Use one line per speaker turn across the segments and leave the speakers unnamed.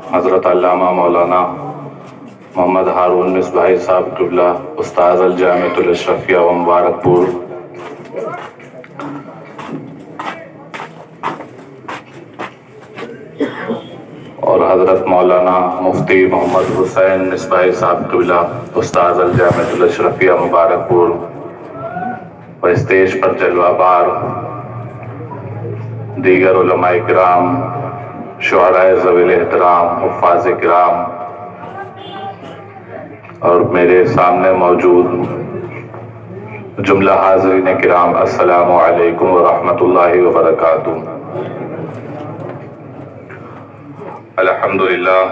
حضرت علامہ مولانا محمد ہارون مصباحی صاحب قبلہ استاذ الجامعۃ الاشرفیہ و مبارک پور، اور حضرت مولانا مفتی محمد حسین مصباحی صاحب قبلہ استاذ الجامعۃ الاشرفیہ مبارک پور، اور اسٹیج پر جلوہ بار دیگر علماء کرام، شعراء ذوی الاحترام، حفاظ کرام، اور میرے سامنے موجود جملہ حاضرین کرام، السلام علیکم ورحمۃ اللہ وبرکاتہ۔ الحمدللہ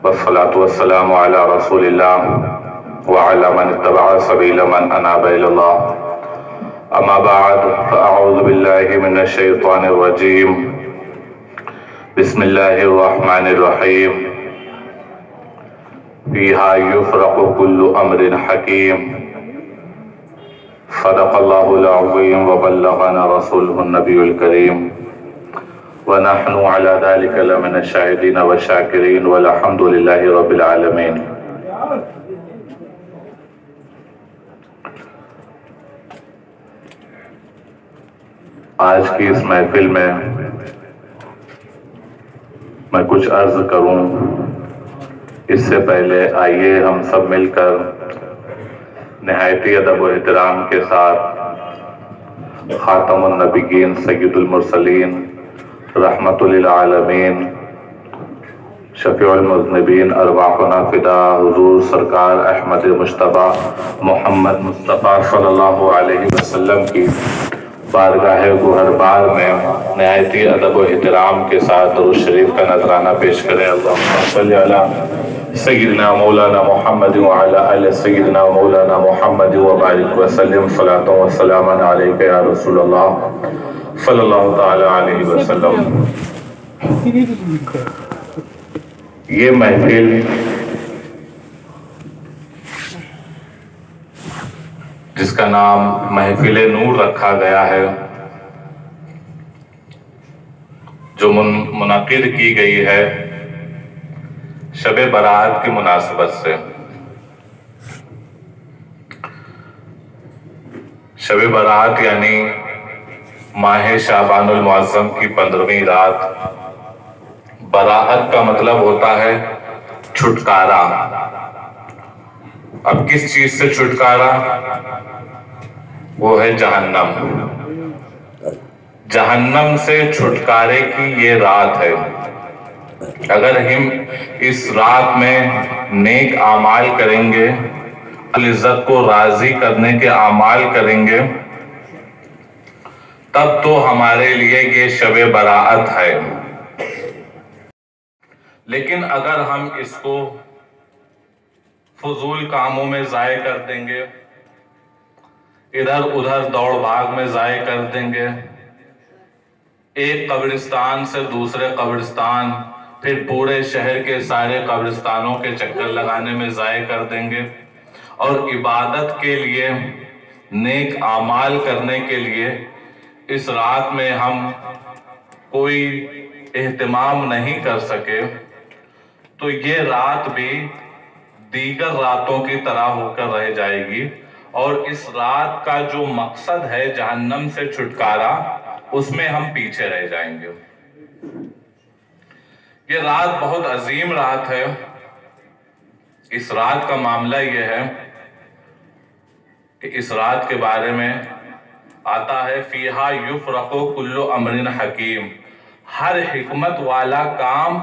والصلاة والسلام علی رسول اللہ وعلی من اتبع سبیل من اناب الی اللہ، اما بعد فاعوذ باللہ من الشیطان الرجیم، بسم اللہ الرحمن الرحیم، فیہا یفرق کل امر حکیم، صدق اللہ العظیم وبلغنا رسولہ النبی الکریم، ونحن علی ذلک لمن الشاہدین والشاکرین والحمد للہ رب العالمین۔ آج کی اس محفل میں کچھ عرض کروں، اس سے پہلے آئیے ہم سب مل کر نہایتی ادب و احترام کے ساتھ خاتم النبیین سید المرسلین رحمت للعالمین شفیع المذنبین ارواحنا فدا حضور سرکار احمد مجتبیٰ محمد مصطفیٰ صلی اللہ علیہ وسلم کی بارگاہ گوہر بار میں نہایتی ادب و احترام کے ساتھ درود شریف کا نذرانہ پیش کریں۔ اللہم صلی علی سیدنا مولانا محمد وعلی آل سیدنا مولانا محمد وبارک وسلم، صلاۃ و سلام علیک یا رسول اللہ صلی اللہ تعالی علیہ وسلم۔ یہ محفل جس کا نام محفل نور رکھا گیا ہے، جو منعقد کی گئی ہے شب برات کی مناسبت سے۔ شب برات یعنی ماہ شعبان المعظم کی 15ویں رات۔ براءت کا مطلب ہوتا ہے چھٹکارا۔ اب کس چیز سے چھٹکارا؟ وہ ہے جہنم۔ جہنم سے چھٹکارے کی یہ رات ہے۔ اگر ہم اس رات میں نیک اعمال کریں گے، العزت کو راضی کرنے کے اعمال کریں گے، تب تو ہمارے لیے یہ شب براءت ہے۔ لیکن اگر ہم اس کو فضول کاموں میں ضائع کر دیں گے، ادھر ادھر دوڑ بھاگ میں ضائع کر دیں گے، ایک قبرستان سے دوسرے قبرستان، پھر پورے شہر کے سارے قبرستانوں کے چکر لگانے میں ضائع کر دیں گے، اور عبادت کے لیے، نیک اعمال کرنے کے لیے اس رات میں ہم کوئی اہتمام نہیں کر سکے، تو یہ رات بھی دیگر راتوں کی طرح ہو کر رہ جائے گی، اور اس رات کا جو مقصد ہے جہنم سے چھٹکارا، اس میں ہم پیچھے رہ جائیں گے۔ یہ رات بہت عظیم رات ہے۔ اس رات کا معاملہ یہ ہے کہ اس رات کے بارے میں آتا ہے فیہا یفرق کل امر حکیم، ہر حکمت والا کام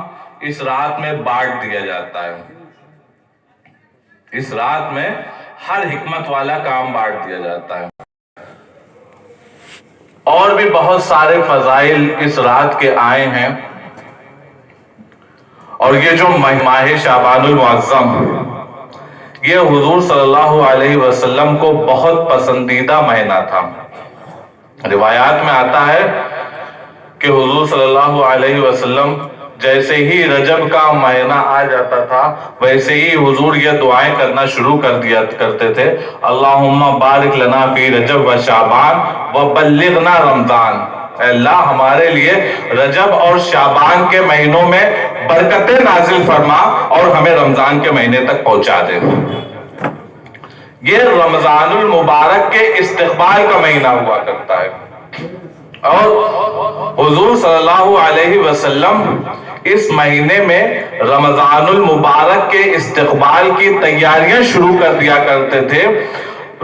اس رات میں بانٹ دیا جاتا ہے۔ اس رات میں ہر حکمت والا کام بانٹ دیا جاتا ہے۔ اور بھی بہت سارے فضائل اس رات کے آئے ہیں، اور یہ جو ماہ شعبان المعظم، یہ حضور صلی اللہ علیہ وسلم کو بہت پسندیدہ مہینہ تھا۔ روایات میں آتا ہے کہ حضور صلی اللہ علیہ وسلم جیسے ہی رجب کا مہینہ آ جاتا تھا، ویسے ہی حضور یہ دعائیں کرنا شروع کر دیا کرتے تھے، اللہم بارک لنا فی رجب و شعبان و بلغنا رمضان۔ اے اللہ ہمارے لیے رجب اور شعبان کے مہینوں میں برکتیں نازل فرما اور ہمیں رمضان کے مہینے تک پہنچا دے۔ یہ رمضان المبارک کے استقبال کا مہینہ ہوا کرتا ہے، اور حضور صلی اللہ علیہ وسلم اس مہینے میں رمضان المبارک کے استقبال کی تیاریاں شروع کر دیا کرتے تھے۔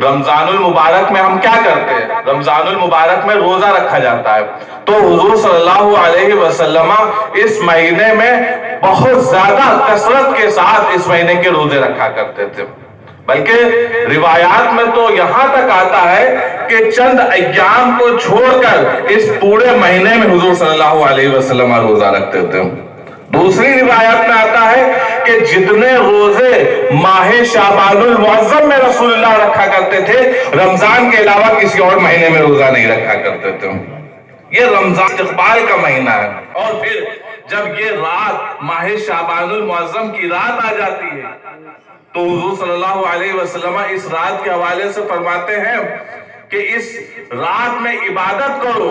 رمضان المبارک میں ہم کیا کرتے ہیں؟ رمضان المبارک میں روزہ رکھا جاتا ہے، تو حضور صلی اللہ علیہ وسلم اس مہینے میں بہت زیادہ کثرت کے ساتھ اس مہینے کے روزے رکھا کرتے تھے، بلکہ روایات میں تو یہاں تک آتا ہے کہ چند ایام کو چھوڑ کر اس پورے مہینے میں حضور صلی اللہ علیہ وسلم روزہ رکھتے تھے۔ دوسری روایت میں آتا ہے کہ جتنے روزے ماہ شعبان المعظم میں رسول اللہ رکھا کرتے تھے، رمضان کے علاوہ کسی اور مہینے میں روزہ نہیں رکھا کرتے تھے۔ یہ رمضان استقبال کا مہینہ ہے، اور پھر جب یہ رات ماہ شعبان المعظم کی رات آ جاتی ہے تو حضور صلی اللہ علیہ وسلم اس رات کے حوالے سے فرماتے ہیں کہ اس رات میں عبادت کرو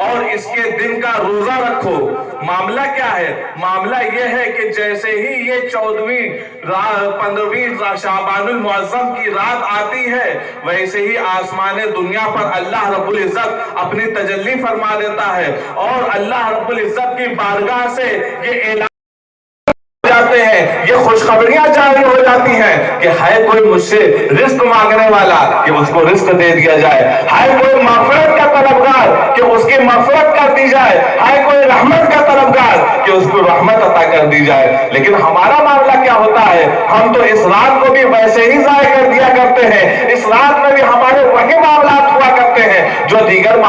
اور اس کے دن کا روزہ رکھو۔ معاملہ کیا ہے؟ معاملہ یہ ہے کہ جیسے ہی یہ 15ویں شعبان المعظم کی رات آتی ہے، ویسے ہی آسمان دنیا پر اللہ رب العزت اپنی تجلی فرما دیتا ہے، اور اللہ رب العزت کی بارگاہ سے یہ اعلان جاتے ہیں، یہ خوشخبریاں جاری ہو جاتی ہیں کہ ہے کوئی مجھ سے رزق مانگنے والا کہ اس کو رزق دے دیا جائے، ہے کوئی مغفرت کا طلبگار کہ اس کی مغفرت کر دی جائے، ہے کوئی رحمت کا طلبگار کہ اس کو رحمت عطا کر دی جائے۔ لیکن ہمارا معاملہ کیا ہوتا ہے؟ ہم تو اس رات کو بھی ویسے ہی ضائع کر دیا کرتے ہیں، اس رات میں بھی ہمارے وہی معاملات ہوا کرتے ہیں جو دیگر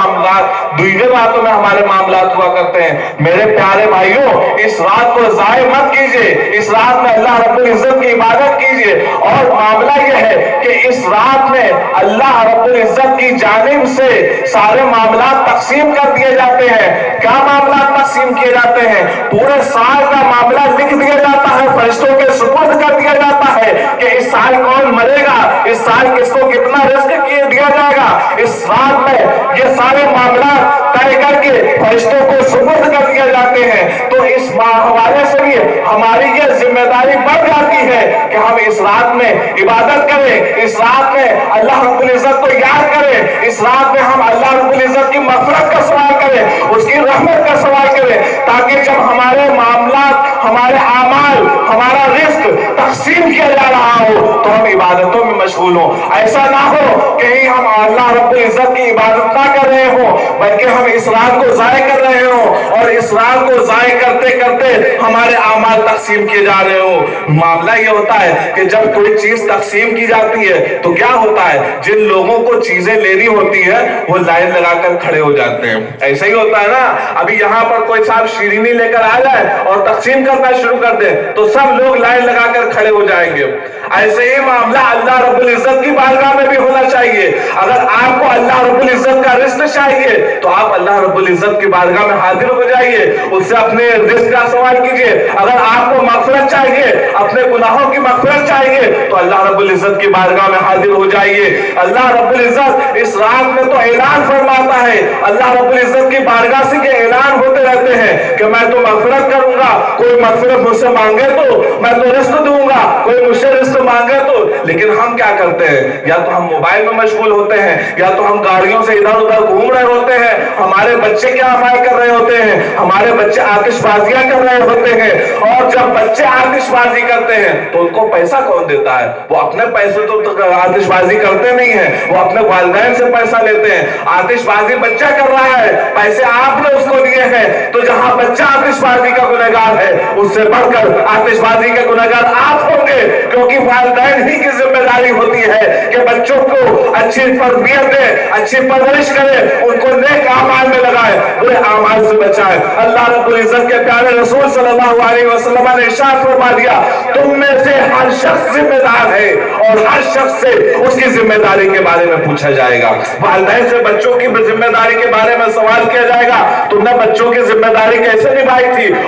راتوں میں ہمارے معاملات ہوا کرتے ہیں۔ میرے پیارے بھائیوں، اس رات کو ضائع مت کیجیے، اس رات میں اللہ رب العزت کی عبادت کیجیے، اور معاملہ یہ ہے کہ اس رات میں اللہ رب العزت کی جانب سے سارے معاملات تقسیم کر دیے جاتے ہیں۔ کیا معاملات تقسیم کیے جاتے ہیں؟ پورے سال کا معاملہ لکھ دیا جاتا ہے، فرشتوں کے سپرد کر دیا جاتا ہے کہ اس سال کون مرے گا، اس سال کس کو کتنا رزق دیا جائے گا۔ اس رات میں یہ سارے معاملات طے کر کے فرشتوں کو سپرد کر دیا جاتے ہیں، تو اس حوالے سے بھی ہماری یہ ذمہ داری بڑھ جاتی ہے کہ ہم اس رات میں عبادت کریں، اس رات میں اللہ رب العزت کو یاد کریں، اس رات میں ہم اللہ رب العزت کی مغفرت کا سوال کریں، اس کی رحمت کا سوال کریں، تاکہ جب ہمارے معاملات، ہمارے اعمال، ہمارا رزق تقسیم کیا جا رہا ہو تو ہم عبادتوں میں مشغول ہوں۔ ایسا نہ ہو کہیں ہم اللہ رب العزت کی عبادت نہ کر رہے ہوں، بلکہ ہم اس رات کو ضائع کر رہے ہوں، اور اس رات کو ضائع کرتے کرتے ہمارے اعمال تقسیم کیے جا رہے ہوں۔ معاملہ یہ ہوتا ہے کہ جب کوئی چیز تقسیم کی جاتی ہے تو کیا ہوتا ہے؟ جن لوگوں کو چیزیں لینی ہوتی ہے وہ لائن لگا کر کھڑے ہو جاتے ہیں۔ ایسا ہی ہوتا ہے نا، ابھی یہاں پر کوئی صاحب شیرینی لے کر آ جائے اور تقسیم کرنا شروع کر دے تو سب لوگ لائن لگا کر کھڑے ہو جائیں گے۔ ایسے ہی معاملہ اللہ رب العزت کی بارگاہ میں بھی ہونا چاہیے۔ اگر آپ کو اللہ رب العزت کا رزق چاہیے تو آپ اللہ رب العزت کی بارگاہ میں حاضر ہو جائیے، اس سے اپنے رزق کا سوال کیجیے۔ اگر آپ کو مغفرت چاہیے، اپنے گناہوں کی مغفرت چاہیے، تو اللہ رب العزت کی بارگاہ میں حاضر ہو جائیے۔ اللہ رب العزت اس رات میں تو اعلان فرماتا ہے، اللہ رب العزت کی بارگاہ سے یہ اعلان ہوتے رہتے ہیں کہ میں تو مغفرت کروں گا، کوئی مغفرت مجھ سے مانگے تو میں تو رزق دوں گا، کوئی مجھ سے رزق مانگے تو۔ لیکن ہم کیا کرتے ہیں؟ یا تو ہم موبائل میں مشغول ہوتے ہیں، یا تو ہم گاڑیوں سے ادھر ادھر گھوم رہے ہوتے ہیں، ہمارے بچے کیا عمل کر رہے ہوتے ہیں، ہمارے بچے آتش بازیاں کر رہے ہوتے ہیں، اور جب بچے آتش بازی کرتے ہیں تو ان کو پیسہ کون دیتا ہے؟ وہ اپنے پیسے تو آتش بازی کرتے نہیں ہیں، وہ اپنے والدین سے پیسہ لیتے ہیں۔ آتش بازی بچہ کر رہا ہے، پیسے آپ نے اس کو دیے ہیں، تو جہاں بچہ آتش بازی کا گنہگار ہے اس سے بڑھ کر آتش بازی کے گنہگار آپ ہوں گے، کیونکہ والدین ہی کی ذمہ داری ہوتی ہے کہ بچوں کو اچھی تربیت دے، اچھی پرورش کرے، ان کو نیک اعمال میں لگائے، برے اعمال سے بچائے۔ اللہ رب العزت کے پیارے رسول صلی اللہ علیہ وسلم نے ارشاد فرما دیا، تم میں سے ہر شخص ذمہ دار ہے اور ہر شخص سے اس کی ذمہ داری کے بارے میں پوچھا جائے گا۔ والدین سے بچوں کی ذمہ داری کے بارے میں سوال کیا جائے گا، تم نے بچوں کی ذمہ داری کیسے نبھائی تھی،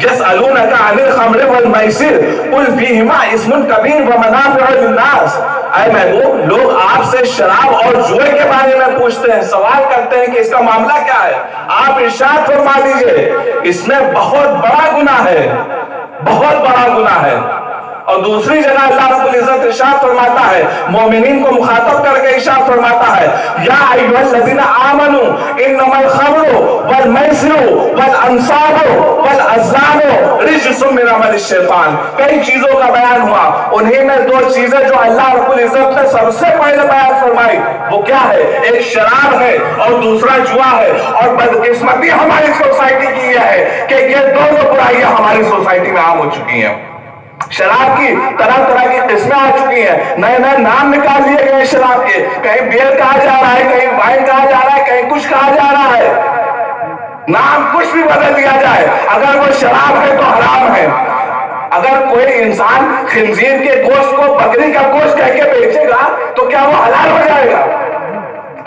يسألونك عن الخمر والمیسر قل فیہما اسم کبیر ومنافع للناس۔ اے محبوب، لوگ آپ سے شراب اور جوئے کے بارے میں پوچھتے ہیں، سوال کرتے ہیں کہ اس کا معاملہ کیا ہے۔ آپ ارشاد فرما دیجئے اس میں بہت بڑا گناہ ہے، بہت بڑا گناہ ہے۔ اور دوسری جگہ اللہ رب العزت ارشاد فرماتا ہے، مومنین کو مخاطب کر کے ارشاد فرماتا ہے، یا ایھا الذین آمنوا انما الخمر والمیسر والانصاب والازلام رجس من عمل الشیطان۔ کئی چیزوں کا بیان ہوا، انہی میں دو چیزیں جو اللہ رب العزت نے سب سے پہلے بیان فرمائی وہ کیا ہے؟ ایک شراب ہے اور دوسرا جوا ہے۔ اور بدقسمتی ہماری سوسائٹی کی یہ ہے کہ یہ دونوں برائیاں ہماری سوسائٹی میں عام ہو چکی ہیں۔ شراب کی طرح طرح کی قسمیں آ چکی ہیں، نئے نئے نام نکال لیے گئے شراب کے، کہیں بیئر کہا جا رہا ہے، کہیں وائن کہا جا رہا ہے، کہیں کچھ کہا جا رہا ہے، نام کچھ بھی بدل دیا جائے، اگر وہ شراب ہے تو حرام ہے۔ اگر کوئی انسان خنزیر کے گوشت کو بکری کا گوشت کہہ کے بیچے گا تو کیا وہ حلال ہو جائے گا؟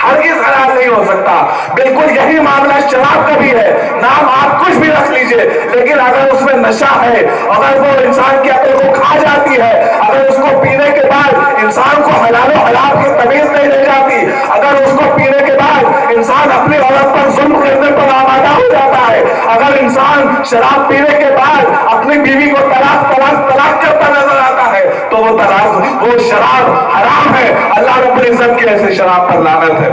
ہرگز حلال نہیں ہو سکتا۔ بالکل یہی معاملہ شراب کا بھی ہے، نام آپ کچھ بھی رکھ لیجئے، لیکن اگر اس میں نشہ ہے، اگر وہ انسان کی عقل کو کھا جاتی ہے، اگر اس کو پینے کے بعد انسان کو حلال و حرام کی تمیز نہیں رہ جاتی، اگر اس کو پینے کے بعد انسان اپنی عورت پر ظلم کرنے پر آمادہ ہو جاتا ہے، اگر انسان شراب پینے کے بعد اپنی بیوی کو طلاق کرتا نظر آتا ہے تو وہ شراب حرام ہے۔ اللہ رب العزت کی ایسے شراب پر لعنت ہے۔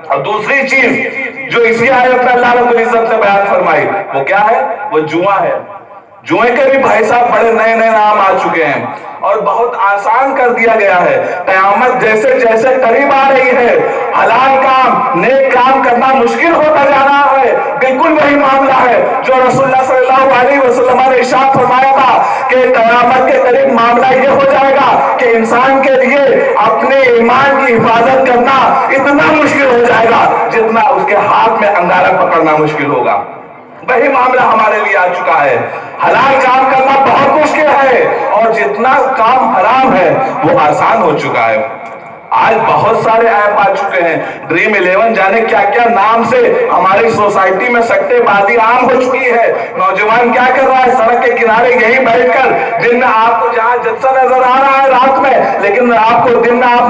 اور دوسری چیز جو اسی آیت میں اللہ رب العزت نے بیان فرمائی وہ کیا ہے؟ وہ جوا ہے۔ جوئے کے بھی بھائی صاحب بڑے نئے نئے نام آ چکے ہیں اور بہت آسان کر دیا گیا ہے۔ قیامت جیسے جیسے قریب آ رہی ہے، حلال کام، نیک کام کرنا مشکل ہوتا جا رہا ہے۔ بالکل وہی معاملہ ہے جو رسول اللہ صلی اللہ علیہ وسلم نے ارشاد فرمایا تھا کہ قیامت کے قریب معاملہ یہ ہو جائے گا کہ انسان کے لیے اپنے ایمان کی حفاظت کرنا اتنا مشکل ہو جائے گا جتنا اس کے ہاتھ میں انگارہ پکڑنا مشکل ہوگا۔ وہی معاملہ ہمارے لیے آ چکا ہے۔ حلال کام کرنا بہت مشکل ہے اور جتنا کام حرام ہے وہ آسان ہو چکا ہے۔ آج بہت سارے ایپ آ چکے ہیں، ڈریم 11 جانے کیا کیا نام سے ہماری سوسائٹی میں سٹے بازی عام ہو چکی ہے۔ نوجوان کیا کر رہا ہے؟ سڑک کے کنارے یہیں بیٹھ کر دن میں آپ کو جہاں جلسہ نظر آ رہا ہے رات میں، لیکن آپ کو دن میں آپ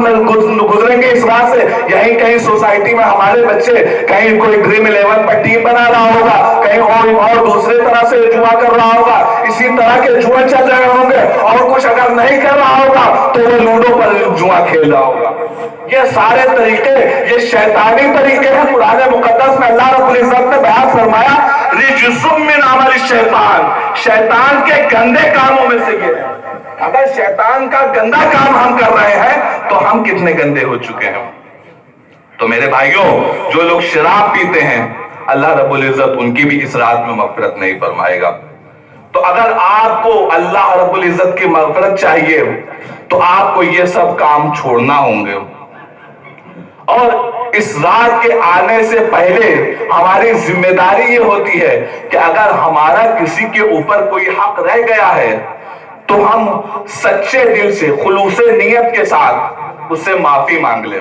گزریں گے اس راہ سے، یہیں کہیں سوسائٹی میں ہمارے بچے کہیں کوئی ڈریم 11 پر ٹیم بنا رہا ہوگا، کہیں اور دوسرے طرح سے جوا کر رہا ہوگا، اسی طرح کے جوئے چل رہے ہوں گے، اور کچھ اگر نہیں کر رہا ہوگا تو وہ لوڈو پر جوا کھیل رہا ہوگا۔ یہ سارے طریقے یہ شیطانی طریقے ہیں۔ قرآن مقدس میں اللہ رب العزت نے بیان فرمایا رجس من عمل الشیطان، شیطان کے گندے کاموں میں سے یہ ہے۔ اگر شیطان کا گندا کام ہم کر رہے ہیں تو ہم کتنے گندے ہو چکے ہیں۔ تو میرے بھائیوں، جو لوگ شراب پیتے ہیں اللہ رب العزت ان کی بھی اس رات میں مغفرت نہیں فرمائے گا۔ تو اگر آپ کو اللہ رب العزت کی مغفرت چاہیے تو آپ کو یہ سب کام چھوڑنا ہوں گے، اور اس رات کے آنے سے پہلے ہماری ذمہ داری یہ ہوتی ہے کہ اگر ہمارا کسی کے اوپر کوئی حق رہ گیا ہے تو ہم سچے دل سے خلوص نیت کے ساتھ اس سے معافی مانگ لیں۔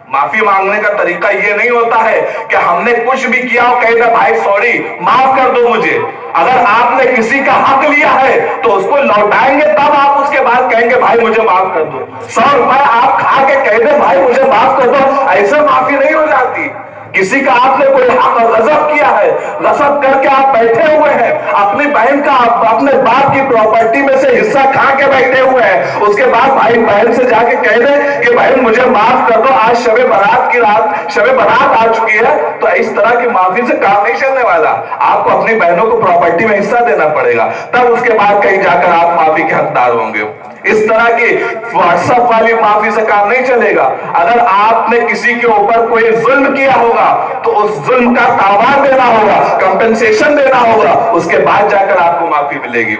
معافی مانگنے کا طریقہ یہ نہیں ہوتا ہے کہ ہم نے کچھ بھی کیا ہو کہہ دے بھائی سوری معاف کر دو مجھے۔ اگر آپ نے کسی کا حق لیا ہے تو اس کو لوٹائیں گے تب آپ اس کے بعد کہیں گے بھائی مجھے معاف کر دو۔ 100 روپے آپ کھا کے کہہ دے بھائی مجھے معاف کر دو، ایسے معافی نہیں ہو جاتی۔ کسی کا آپ نے کوئی حق غصب کیا ہے، غصب کر کے آپ بیٹھے ہوئے ہیں، اپنی بہن کا اپنے باپ کی پراپرٹی میں سے حصہ کھا کے بیٹھے ہوئے ہیں، اس کے بعد بھائی بہن سے جا کے کہہ دیں کہ بہن مجھے معاف کر دو، آج شب برات کی رات، شب برات آ چکی ہے، تو اس طرح کی معافی سے کام نہیں چلنے والا۔ آپ کو اپنی بہنوں کو پراپرٹی میں حصہ دینا پڑے گا، تب اس کے بعد کہیں جا کر آپ معافی کے حقدار ہوں گے۔ اس طرح کی واٹس ایپ والی معافی سے کام نہیں چلے گا۔ اگر آپ نے کسی کے اوپر کوئی ظلم کیا ہوگا تو اس ظلم کا تاوان دینا ہوگا، کمپنسیشن دینا ہوگا، اس کے بعد جا کر آپ کو معافی ملے گی۔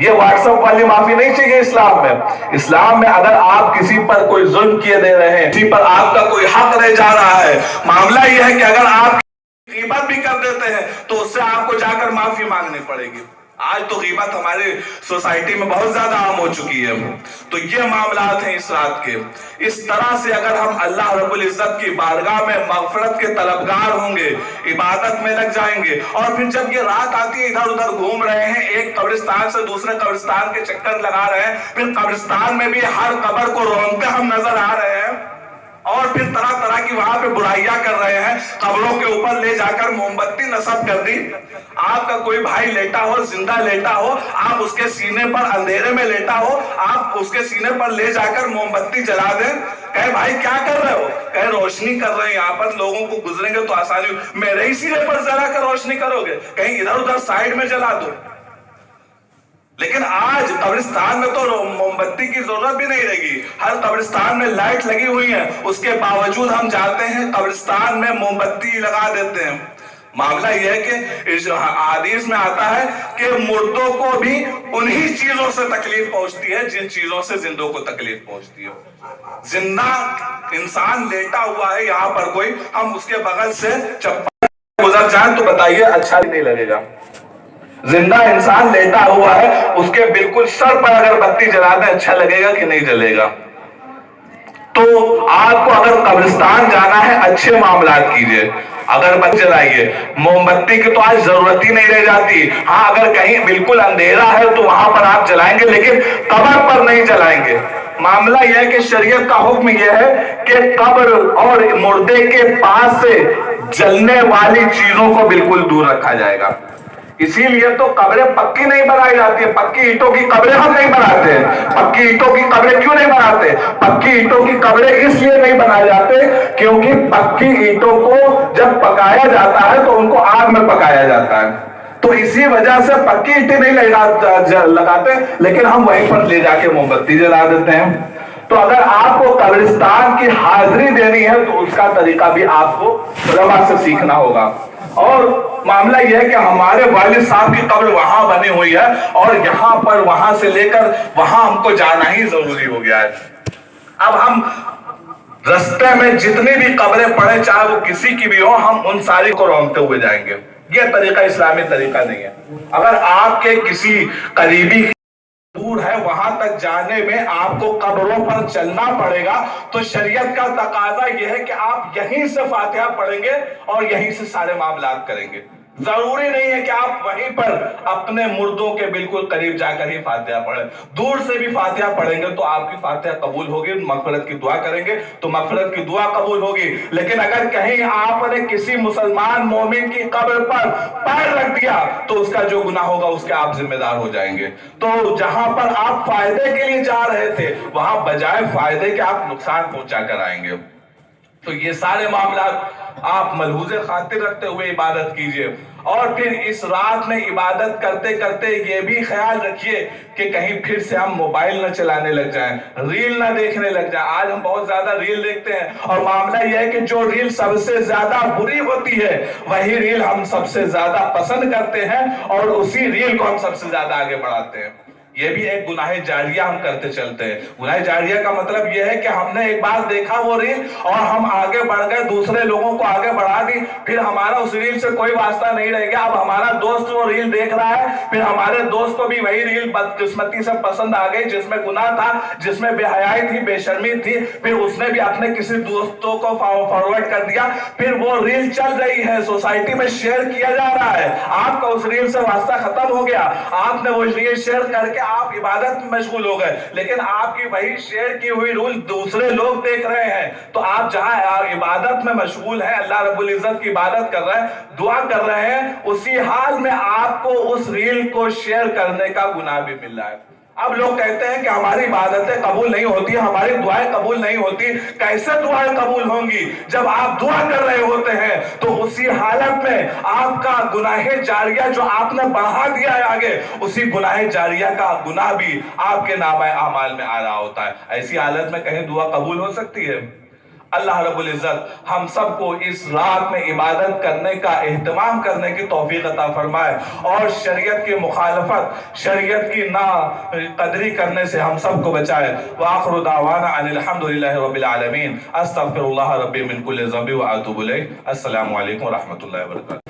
یہ واٹس ایپ والی معافی نہیں چاہیے اسلام میں۔ اسلام میں اگر آپ کسی پر کوئی ظلم کیے دے رہے ہیں، کسی پر آپ کا کوئی حق رہ جا رہا ہے، معاملہ یہ ہے کہ اگر آپ غیبت بھی کر دیتے ہیں تو اس سے آپ کو جا کر معافی مانگنی پڑے گی۔ آج تو غیبت ہماری سوسائٹی میں بہت زیادہ عام ہو چکی ہے. تو یہ معاملات ہیں اس رات کے. اس طرح سے اگر ہم اللہ رب العزت کی بارگاہ میں مغفرت کے طلبگار ہوں گے, عبادت میں لگ جائیں گے, اور پھر جب یہ رات آتی ہے ادھر ادھر گھوم رہے ہیں, ایک قبرستان سے دوسرے قبرستان کے چکر لگا رہے ہیں, پھر قبرستان میں بھی ہر قبر کو رونقتے ہم نظر آ رہے ہیں, اور پھر طرح طرح کی وہاں پہ برائیاں کر رہے ہیں, قبروں کے اوپر لے جا کر موم بتی نصب کر دی. آپ کا کوئی بھائی لیٹا ہو, زندہ لیٹا ہو, آپ اس کے سینے پر اندھیرے میں لیٹا ہو, آپ اس کے سینے پر لے جا کر موم بتی جلا دیں. کہے بھائی کیا کر رہے ہو؟ کہے روشنی کر رہے ہیں, یہاں پر لوگوں کو گزریں گے تو آسانی. میرے ہی سینے پر جلا کر روشنی کرو گے؟ کہیں ادھر ادھر سائیڈ میں جلا دو. لیکن آج قبرستان میں تو موم بتی کی ضرورت بھی نہیں رہے گی, ہر قبرستان میں لائٹ لگی ہوئی ہے, اس کے باوجود ہم جاتے ہیں قبرستان میں موم بتی لگا دیتے ہیں. معاملہ یہ ہے کہ حدیث میں آتا ہے کہ مردوں کو بھی انہی چیزوں سے تکلیف پہنچتی ہے جن چیزوں سے زندوں کو تکلیف پہنچتی ہے. زندہ انسان لیٹا ہوا ہے یہاں پر کوئی, ہم اس کے بغل سے چپل گزر جائیں تو بتائیے اچھا نہیں لگے گا. زندہ انسان لیٹا ہوا ہے, اس کے بالکل سر پر اگر بتی جلا دیں اچھا لگے گا کہ نہیں جلے گا؟ تو آپ کو اگر قبرستان جانا ہے اچھے معاملات کیجئے, اگر بتی جلائیے. موم بتی کی تو آج ضرورت ہی نہیں رہ جاتی. ہاں اگر کہیں بالکل اندھیرا ہے تو وہاں پر آپ جلائیں گے, لیکن قبر پر نہیں جلائیں گے. معاملہ یہ ہے کہ شریعت کا حکم یہ ہے کہ قبر اور مردے کے پاس سے جلنے والی چیزوں کو بالکل دور رکھا جائے گا. اسی لیے تو قبریں پکی نہیں بنائی جاتی ہیں. پکی اینٹوں کی قبریں ہم نہیں بناتے ہیں. پکی اینٹوں کی قبریں کیوں نہیں بناتے؟ پکی اینٹوں کی قبریں اس لیے نہیں بنائے جاتے کیونکہ پکی اینٹوں کو جب پکایا جاتا ہے تو ان کو آگ میں پکایا جاتا ہے, تو اسی وجہ سے پکی اینٹیں نہیں لگاتے, لیکن ہم وہیں پر لے جا کے موم بتی جلا دیتے ہیں. تو اگر آپ کو قبرستان کی حاضری دینی ہے تو اس کا طریقہ بھی آپ کو علماء سے سیکھنا ہوگا. اور معاملہ یہ ہے کہ ہمارے والد صاحب کی قبر وہاں بنی ہوئی ہے, اور یہاں پر وہاں سے لے کر وہاں ہم کو جانا ہی ضروری ہو گیا ہے. اب ہم رستے میں جتنی بھی قبریں پڑے, چاہے وہ کسی کی بھی ہو, ہم ان ساری کو رونقتے ہوئے جائیں گے. یہ طریقہ اسلامی طریقہ نہیں ہے. اگر آپ کے کسی قریبی دور ہے وہاں تک جانے میں آپ کو قبروں پر چلنا پڑے گا, تو شریعت کا تقاضا یہ ہے کہ آپ یہیں سے فاتحہ پڑھیں گے اور یہیں سے سارے معاملات کریں گے. ضروری نہیں ہے کہ آپ وہیں پر اپنے مردوں کے بالکل قریب جا کر ہی فاتحہ پڑھیں. دور سے بھی فاتحہ پڑھیں گے تو آپ کی فاتحہ قبول ہوگی, مغفرت کی دعا کریں گے تو مغفرت کی دعا قبول ہوگی. لیکن اگر کہیں آپ نے کسی مسلمان مومن کی قبر پر پیر رکھ دیا تو اس کا جو گناہ ہوگا اس کے آپ ذمہ دار ہو جائیں گے. تو جہاں پر آپ فائدے کے لیے جا رہے تھے وہاں بجائے فائدے کے آپ نقصان پہنچا کر آئیں گے. تو یہ سارے معاملات آپ ملحوظ خاطر رکھتے ہوئے عبادت کیجئے. اور پھر اس رات میں عبادت کرتے کرتے یہ بھی خیال رکھیے کہ کہیں پھر سے ہم موبائل نہ چلانے لگ جائیں, ریل نہ دیکھنے لگ جائیں. آج ہم بہت زیادہ ریل دیکھتے ہیں, اور معاملہ یہ ہے کہ جو ریل سب سے زیادہ بری ہوتی ہے وہی ریل ہم سب سے زیادہ پسند کرتے ہیں, اور اسی ریل کو ہم سب سے زیادہ آگے بڑھاتے ہیں. یہ بھی ایک گناہ جاریہ ہم کرتے چلتے ہیں. گناہ جاریہ کا مطلب یہ ہے کہ ہم نے ایک بار دیکھا وہ ریل اور ہم آگے بڑھ گئے, دوسرے لوگوں کو آگے بڑھا دی, پھر ہمارا اس ریل سے کوئی واسطہ نہیں رہ گیا. اب ہمارا دوست وہ ریل دیکھ رہا ہے, پھر ہمارے دوست کو بھی وہی ریل بدقسمتی سے پسند آ گئی جس میں گناہ تھا, جس میں بے حیائی تھی, بے شرمی تھی, پھر اس نے بھی اپنے کسی دوستوں کو فارورڈ کر دیا, پھر وہ ریل چل رہی ہے, سوسائٹی میں شیئر کیا جا رہا ہے. آپ کا اس ریل سے واسطہ ختم ہو گیا, آپ نے وہ ریل شیئر کر کے آپ عبادت میں مشغول ہو گئے, لیکن آپ کی وہی شیئر کی ہوئی رول دوسرے لوگ دیکھ رہے ہیں. تو آپ جہاں عبادت میں مشغول ہیں, اللہ رب العزت کی عبادت کر رہے ہیں, دعا کر رہے ہیں, اسی حال میں آپ کو اس ریل کو شیئر کرنے کا گناہ بھی مل رہا ہے. اب لوگ کہتے ہیں کہ ہماری عبادتیں قبول نہیں ہوتی, ہماری دعائیں قبول نہیں ہوتی. کیسے دعائیں قبول ہوں گی جب آپ دعا کر رہے ہوتے ہیں؟ تو اسی حالت میں آپ کا گناہ جاریہ جو آپ نے بڑھا دیا ہے آگے, اسی گناہ جاریہ کا گناہ بھی آپ کے نامہ اعمال میں آ رہا ہوتا ہے. ایسی حالت میں کہیں دعا قبول ہو سکتی ہے؟ اللہ رب العزت ہم سب کو اس رات میں عبادت کرنے کا اہتمام کرنے کی توفیق عطا فرمائے, اور شریعت کی مخالفت, شریعت کی نا قدری کرنے سے ہم سب کو بچائے. وآخر دعوانا ان الحمدللہ رب العالمین, استغفر اللہ ربی من کل ذنب واتوب الیہ. السلام علیکم ورحمۃ اللہ وبرکاتہ.